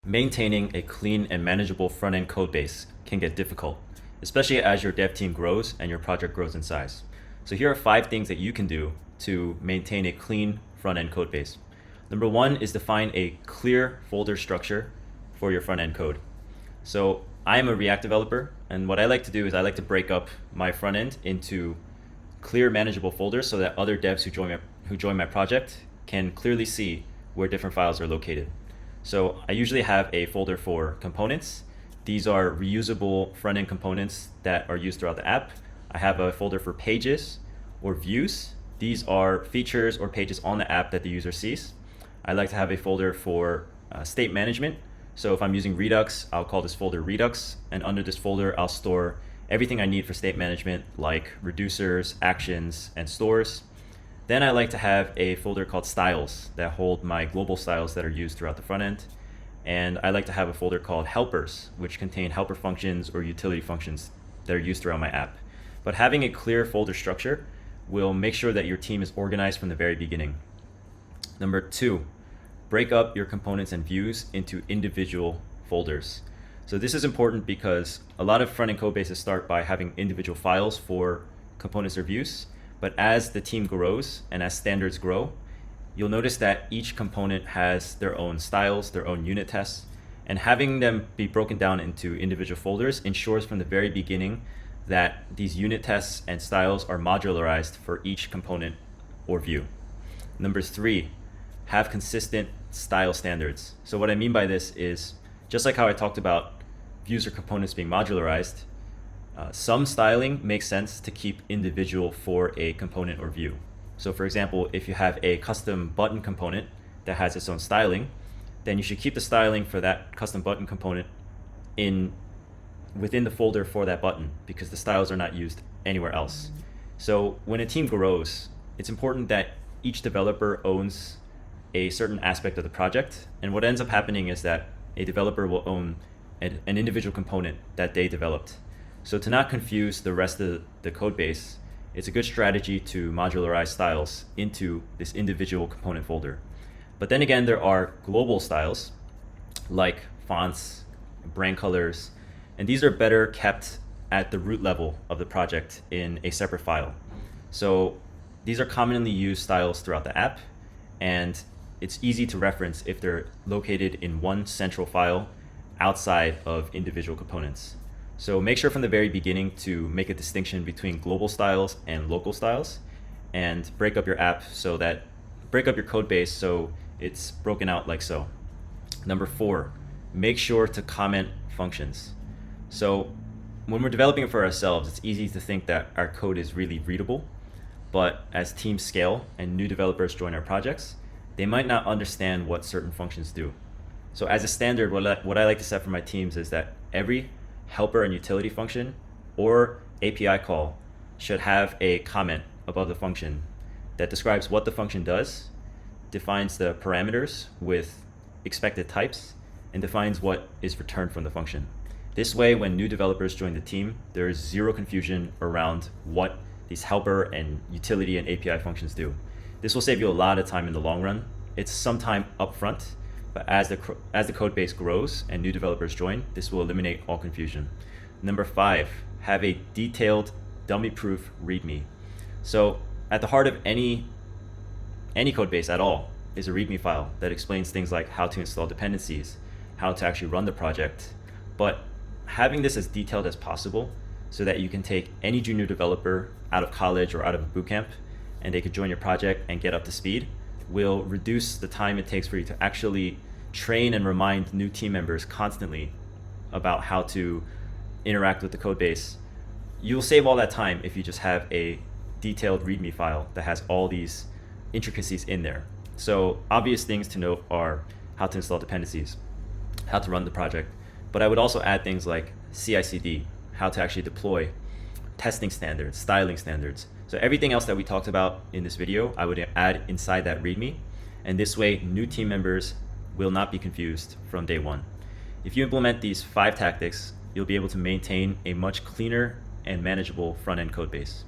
Maintaining a clean and manageable front-end code base can get difficult, especially as your dev team grows and your project grows in size. So here are 5 things that you can do to maintain a clean front-end code base. Number 1 is define a clear folder structure for your front-end code. So I am a React developer, and what I like to do is I like to break up my front-end into clear, manageable folders so that other devs who join my project can clearly see where different files are located. So I usually have a folder for components. These are reusable front-end components that are used throughout the app. I have a folder for pages or views. These are features or pages on the app that the user sees. I like to have a folder for state management. So if I'm using Redux, I'll call this folder Redux, and under this folder I'll store everything I need for state management, like reducers, actions, and stores. Then I like to have a folder called styles that hold my global styles that are used throughout the front end. And I like to have a folder called helpers, which contain helper functions or utility functions that are used throughout my app. But having a clear folder structure will make sure that your team is organized from the very beginning. Number 2, break up your components and views into individual folders. So this is important because a lot of front-end code bases start by having individual files for components or views. But as the team grows and as standards grow, you'll notice that each component has their own styles, their own unit tests, and having them be broken down into individual folders ensures from the very beginning that these unit tests and styles are modularized for each component or view. Number 3, have consistent style standards. So what I mean by this is, just like how I talked about views or components being modularized, some styling makes sense to keep individual for a component or view. So for example, if you have a custom button component that has its own styling, then you should keep the styling for that custom button component within the folder for that button, because the styles are not used anywhere else. So when a team grows, it's important that each developer owns a certain aspect of the project, and what ends up happening is that a developer will own an individual component that they developed. So to not confuse the rest of the code base, it's a good strategy to modularize styles into this individual component folder. But then again, there are global styles like fonts, brand colors, and these are better kept at the root level of the project in a separate file. So these are commonly used styles throughout the app, and it's easy to reference if they're located in one central file outside of individual components. So make sure from the very beginning to make a distinction between global styles and local styles, and break up your code base so it's broken out like so. Number 4, make sure to comment functions. So when we're developing it for ourselves, it's easy to think that our code is really readable, but as teams scale and new developers join our projects, they might not understand what certain functions do. So as a standard, what I like to set for my teams is that every helper and utility function or API call should have a comment above the function that describes what the function does, defines the parameters with expected types, and defines what is returned from the function. This way, when new developers join the team, there is zero confusion around what these helper and utility and API functions do. This will save you a lot of time in the long run. It's some time upfront, but as the code base grows and new developers join, this will eliminate all confusion. Number 5, have a detailed, dummy-proof README. So at the heart of any code base at all is a README file that explains things like how to install dependencies, how to actually run the project. But having this as detailed as possible so that you can take any junior developer out of college or out of a bootcamp and they could join your project and get up to speed will reduce the time it takes for you to actually train and remind new team members constantly about how to interact with the code base. You'll save all that time if you just have a detailed README file that has all these intricacies in there. So obvious things to note are how to install dependencies, how to run the project, but I would also add things like CI/CD, how to actually deploy, testing standards, styling standards. So everything else that we talked about in this video, I would add inside that README, and this way new team members will not be confused from day one. If you implement these 5 tactics, you'll be able to maintain a much cleaner and manageable front-end code base.